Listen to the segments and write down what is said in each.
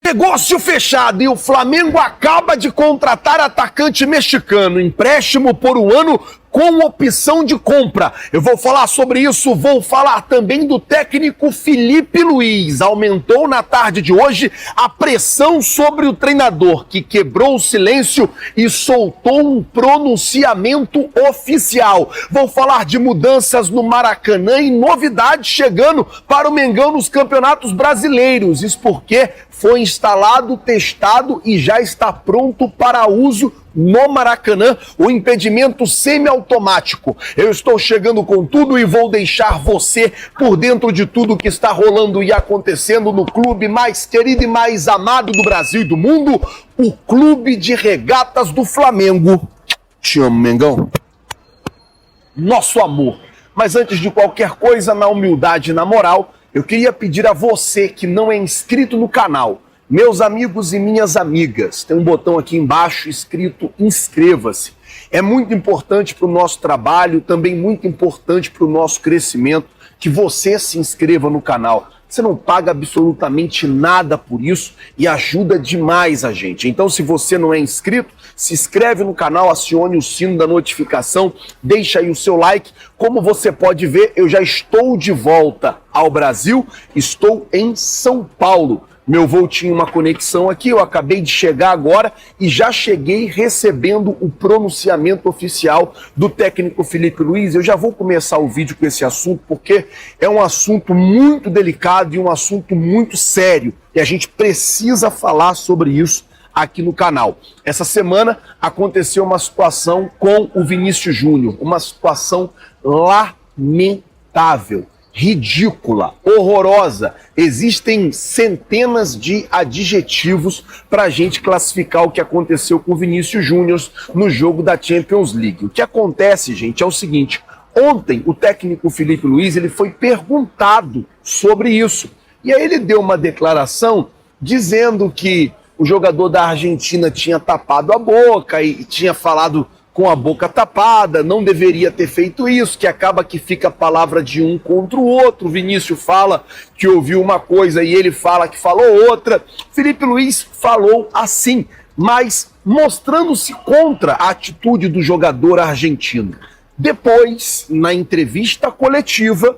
Negócio fechado e o Flamengo acaba de contratar atacante mexicano, empréstimo por um ano com opção de compra. Eu vou falar sobre isso, vou falar também do técnico Filipe Luiz. Aumentou na tarde de hoje a pressão sobre o treinador, que quebrou o silêncio e soltou um pronunciamento oficial. Vou falar de mudanças no Maracanã e novidades chegando para o Mengão nos campeonatos brasileiros. Isso porque foi instalado, testado e já está pronto para uso no Maracanã, o impedimento semiautomático. Eu estou chegando com tudo e vou deixar você por dentro de tudo que está rolando e acontecendo no clube mais querido e mais amado do Brasil e do mundo, o Clube de Regatas do Flamengo. Te amo, Mengão. Nosso amor. Mas antes de qualquer coisa, na humildade e na moral, eu queria pedir a você que não é inscrito no canal, meus amigos e minhas amigas, tem um botão aqui embaixo escrito inscreva-se. É muito importante para o nosso trabalho, também muito importante para o nosso crescimento, que você se inscreva no canal. Você não paga absolutamente nada por isso e ajuda demais a gente. Então, se você não é inscrito, se inscreve no canal, acione o sino da notificação, deixa aí o seu like. Como você pode ver, eu já estou de volta ao Brasil, estou em São Paulo. Meu voo tinha uma conexão aqui, eu acabei de chegar agora e já cheguei recebendo o pronunciamento oficial do técnico Filipe Luiz. Eu já vou começar o vídeo com esse assunto porque é um assunto muito delicado e um assunto muito sério e a gente precisa falar sobre isso aqui no canal. Essa semana aconteceu uma situação com o Vinícius Júnior, uma situação lamentável, ridícula, horrorosa. Existem centenas de adjetivos para a gente classificar o que aconteceu com o Vinícius Júnior no jogo da Champions League. O que acontece, gente, é o seguinte: ontem o técnico Filipe Luiz ele foi perguntado sobre isso. E aí ele deu uma declaração dizendo que o jogador da Argentina tinha tapado a boca e tinha falado com a boca tapada, não deveria ter feito isso, que acaba que fica a palavra de um contra o outro. O Vinícius fala que ouviu uma coisa e ele fala que falou outra. Filipe Luiz falou assim, mas mostrando-se contra a atitude do jogador argentino. Depois, na entrevista coletiva,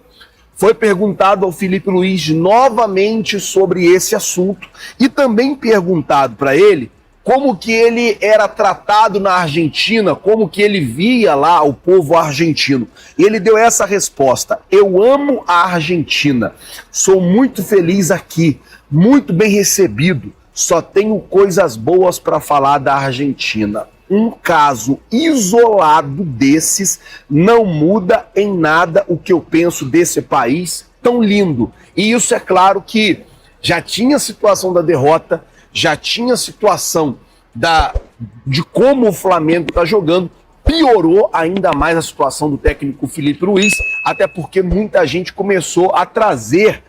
foi perguntado ao Filipe Luiz novamente sobre esse assunto e também perguntado para ele como que ele era tratado na Argentina, como que ele via lá o povo argentino. E ele deu essa resposta: eu amo a Argentina, sou muito feliz aqui, muito bem recebido, só tenho coisas boas para falar da Argentina. Um caso isolado desses não muda em nada o que eu penso desse país tão lindo. E isso é claro que já tinha a situação da derrota, já tinha a situação de como o Flamengo está jogando, piorou ainda mais a situação do técnico Filipe Luiz, até porque muita gente começou a trazer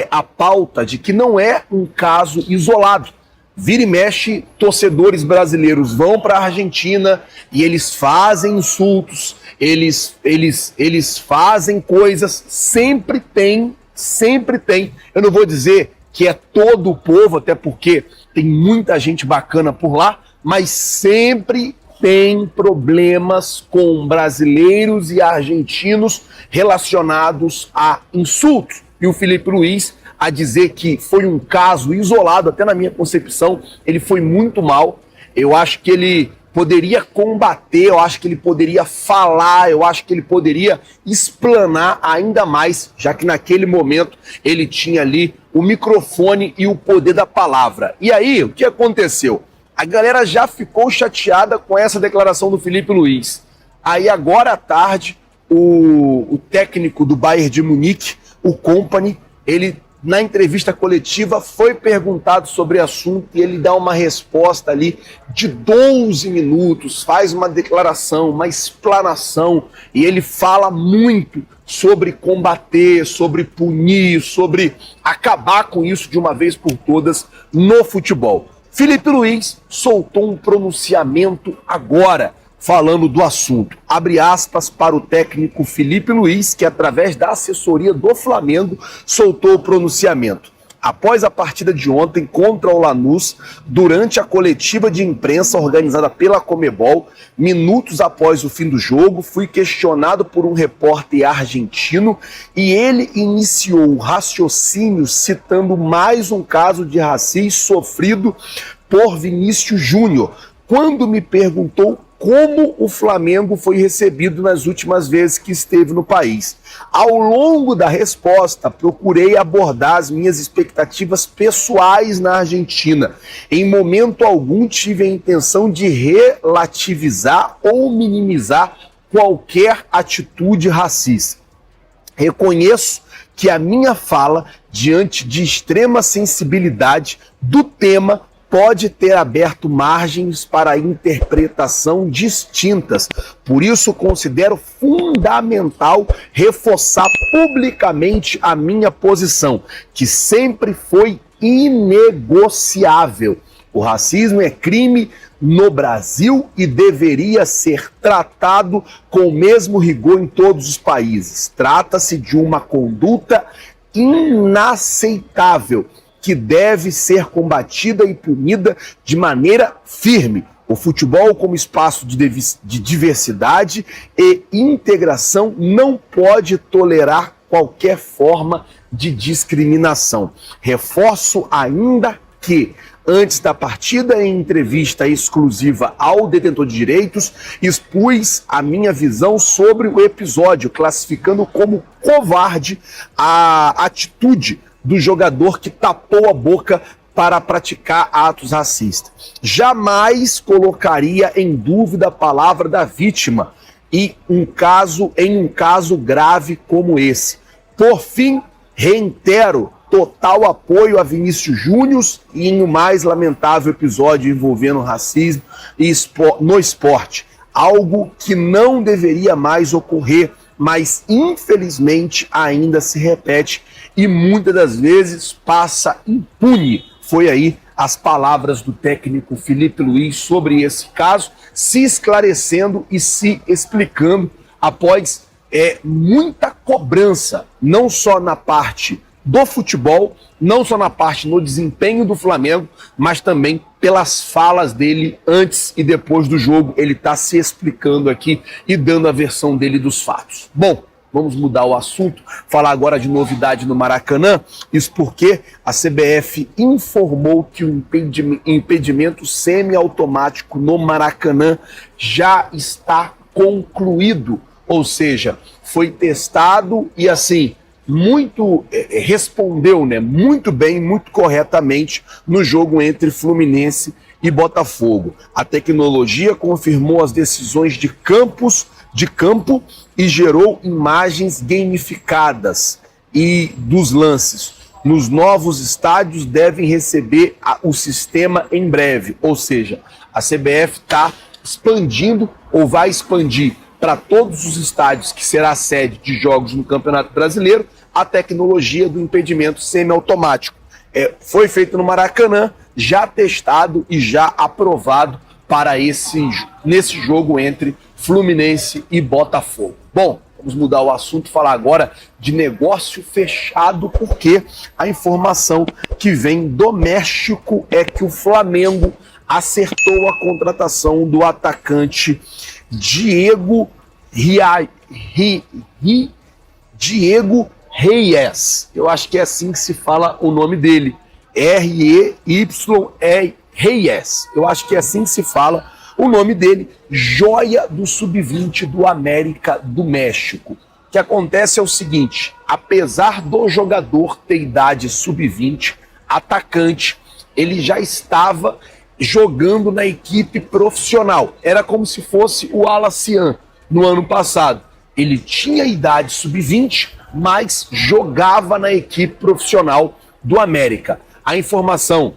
a pauta de que não é um caso isolado. Vira e mexe, torcedores brasileiros vão para a Argentina e eles fazem insultos, eles fazem coisas, sempre tem. Eu não vou dizer que é todo o povo, até porque tem muita gente bacana por lá, mas sempre tem problemas com brasileiros e argentinos relacionados a insultos. E o Filipe Luiz, a dizer que foi um caso isolado, até na minha concepção, ele foi muito mal. Eu acho que ele poderia combater, eu acho que ele poderia falar, eu acho que ele poderia explanar ainda mais, já que naquele momento ele tinha ali o microfone e o poder da palavra. E aí, o que aconteceu? A galera já ficou chateada com essa declaração do Filipe Luiz. Aí agora à tarde, o técnico do Bayern de Munique, o Kompany, ele na entrevista coletiva foi perguntado sobre o assunto e ele dá uma resposta ali de 12 minutos, faz uma declaração, uma explanação, e ele fala muito sobre combater, sobre punir, sobre acabar com isso de uma vez por todas no futebol. Filipe Luiz soltou um pronunciamento agora, falando do assunto. Abre aspas para o técnico Filipe Luiz, que através da assessoria do Flamengo soltou o pronunciamento. Após a partida de ontem contra o Lanús, durante a coletiva de imprensa organizada pela Conmebol, minutos após o fim do jogo, fui questionado por um repórter argentino e ele iniciou o raciocínio citando mais um caso de racismo sofrido por Vinícius Júnior, quando me perguntou como o Flamengo foi recebido nas últimas vezes que esteve no país. Ao longo da resposta, procurei abordar as minhas expectativas pessoais na Argentina. Em momento algum tive a intenção de relativizar ou minimizar qualquer atitude racista. Reconheço que a minha fala, diante de extrema sensibilidade do tema, pode ter aberto margens para interpretação distintas. Por isso, considero fundamental reforçar publicamente a minha posição, que sempre foi inegociável. O racismo é crime no Brasil e deveria ser tratado com o mesmo rigor em todos os países. Trata-se de uma conduta inaceitável, que deve ser combatida e punida de maneira firme. O futebol, como espaço de diversidade e integração, não pode tolerar qualquer forma de discriminação. Reforço ainda que, antes da partida, em entrevista exclusiva ao Detentor de Direitos, expus a minha visão sobre o episódio, classificando como covarde a atitude do jogador que tapou a boca para praticar atos racistas. Jamais colocaria em dúvida a palavra da vítima em um caso grave como esse. Por fim, reitero total apoio a Vinícius Júnior e em um mais lamentável episódio envolvendo racismo no esporte. Algo que não deveria mais ocorrer, mas infelizmente ainda se repete e muitas das vezes passa impune. Foi aí as palavras do técnico Felipe Luiz sobre esse caso, se esclarecendo e se explicando após muita cobrança, não só na parte do futebol, não só na parte no desempenho do Flamengo, mas também pelas falas dele antes e depois do jogo. Ele está se explicando aqui e dando a versão dele dos fatos. Bom, vamos mudar o assunto, falar agora de novidade no Maracanã, isso porque a CBF informou que o impedimento semiautomático no Maracanã já está concluído, ou seja, foi testado e assim, respondeu, muito bem, muito corretamente no jogo entre Fluminense e Botafogo. A tecnologia confirmou as decisões de campo e gerou imagens gamificadas e dos lances. Nos novos estádios devem receber o sistema em breve, ou seja, a CBF está expandindo ou vai expandir para todos os estádios que será sede de jogos no Campeonato Brasileiro a tecnologia do impedimento semiautomático. Foi feito no Maracanã, já testado e já aprovado para nesse jogo entre Fluminense e Botafogo. Bom, vamos mudar o assunto, falar agora de negócio fechado, porque a informação que vem do México é que o Flamengo acertou a contratação do atacante Diego Reyes. Eu acho que é assim que se fala o nome dele. R-E-Y-E Reyes. Eu acho que é assim que se fala o nome dele. Joia do Sub-20 do América do México. O que acontece é o seguinte: apesar do jogador ter idade sub-20, atacante, ele já estava jogando na equipe profissional. Era como se fosse o Alacian no ano passado. Ele tinha idade sub-20, mas jogava na equipe profissional do América. A informação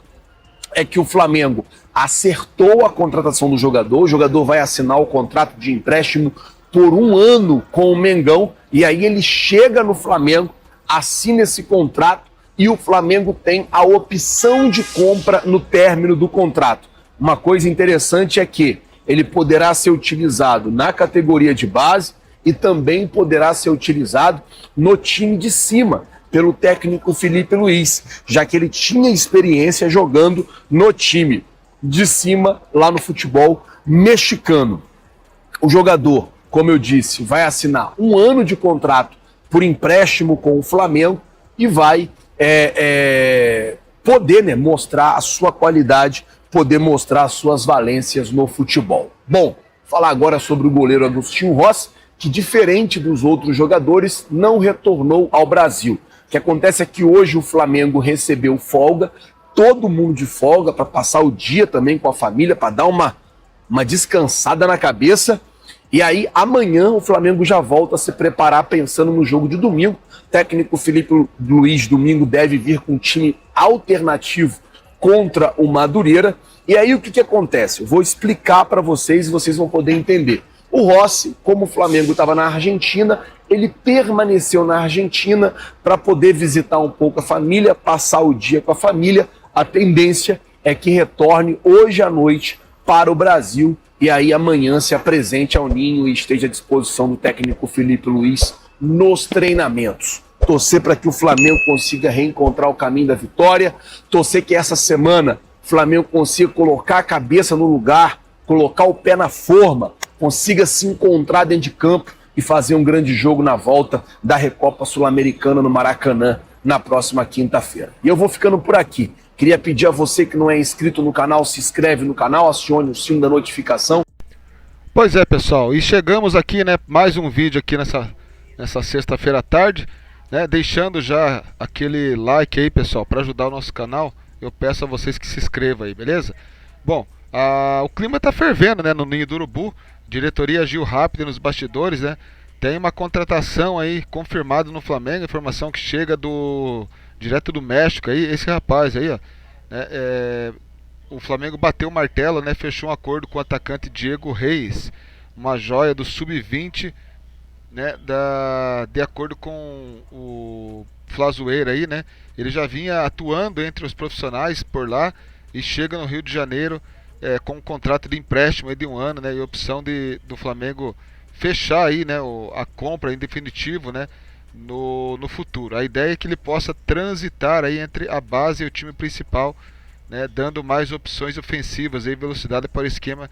é que o Flamengo acertou a contratação do jogador. O jogador vai assinar o contrato de empréstimo por 1 ano com o Mengão, e aí ele chega no Flamengo, assina esse contrato e o Flamengo tem a opção de compra no término do contrato. Uma coisa interessante é que ele poderá ser utilizado na categoria de base e também poderá ser utilizado no time de cima, pelo técnico Felipe Luiz, já que ele tinha experiência jogando no time de cima lá no futebol mexicano. O jogador, como eu disse, vai assinar 1 ano de contrato por empréstimo com o Flamengo e vai poder, né, mostrar a sua qualidade, poder mostrar as suas valências no futebol. Bom, falar agora sobre o goleiro Agostinho Rossi, que diferente dos outros jogadores, não retornou ao Brasil. O que acontece é que hoje o Flamengo recebeu folga, todo mundo de folga, para passar o dia também com a família, para dar uma descansada na cabeça. E aí, amanhã, o Flamengo já volta a se preparar pensando no jogo de domingo. O técnico Felipe Luiz, domingo, deve vir com um time alternativo contra o Madureira. E aí, o que acontece? Eu vou explicar para vocês e vocês vão poder entender. O Rossi, como o Flamengo estava na Argentina, ele permaneceu na Argentina para poder visitar um pouco a família, passar o dia com a família. A tendência é que retorne hoje à noite para o Brasil e aí amanhã se apresente ao Ninho e esteja à disposição do técnico Felipe Luiz nos treinamentos. Torcer para que o Flamengo consiga reencontrar o caminho da vitória, torcer que essa semana o Flamengo consiga colocar a cabeça no lugar, colocar o pé na forma, consiga se encontrar dentro de campo e fazer um grande jogo na volta da Recopa Sul-Americana no Maracanã na próxima quinta-feira. E eu vou ficando por aqui. Queria pedir a você que não é inscrito no canal, se inscreve no canal, acione o sino da notificação. Pois é, pessoal, e chegamos aqui, né, mais um vídeo aqui nessa sexta-feira à tarde, né, deixando já aquele like aí, pessoal, para ajudar o nosso canal. Eu peço a vocês que se inscrevam aí, beleza? Bom, o clima tá fervendo, né, no Ninho do Urubu. Diretoria agiu rápido nos bastidores, né? Tem uma contratação aí confirmada no Flamengo, informação que chega direto do México aí, esse rapaz aí, ó, né, o Flamengo bateu o martelo, né, fechou um acordo com o atacante Diego Reis, uma joia do sub-20, né, de acordo com o Flazoeira aí, né, ele já vinha atuando entre os profissionais por lá e chega no Rio de Janeiro com um contrato de empréstimo aí de 1 ano, né, e opção do Flamengo fechar aí, né, a compra em definitivo, né, no futuro. A ideia é que ele possa transitar aí entre a base e o time principal, né, dando mais opções ofensivas e velocidade para o esquema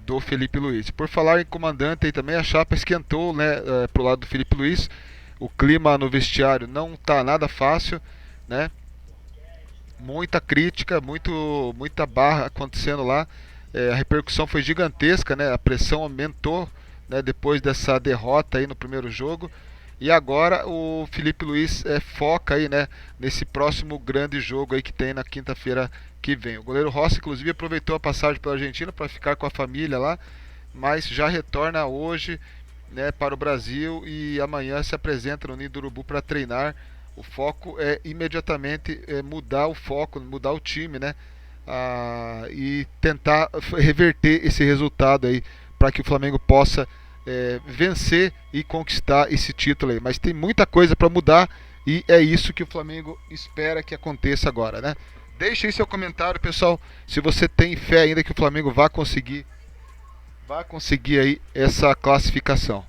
do Felipe Luiz. Por falar em comandante, aí também a chapa esquentou, né, pro lado do Felipe Luiz. O clima no vestiário não tá nada fácil, né? Muita crítica, muita barra acontecendo lá. A repercussão foi gigantesca, né? A pressão aumentou, né, depois dessa derrota aí no primeiro jogo. E agora o Felipe Luiz foca aí, né, nesse próximo grande jogo aí que tem na quinta-feira que vem. O goleiro Rossi, inclusive, aproveitou a passagem pela Argentina para ficar com a família lá, mas já retorna hoje, né, para o Brasil e amanhã se apresenta no Ninho do Urubu para treinar. O foco é imediatamente mudar o foco, mudar o time, né, e tentar reverter esse resultado aí para que o Flamengo possa vencer e conquistar esse título aí. Mas tem muita coisa para mudar e é isso que o Flamengo espera que aconteça agora, né? Deixe aí seu comentário, pessoal, se você tem fé ainda que o Flamengo vai conseguir aí essa classificação.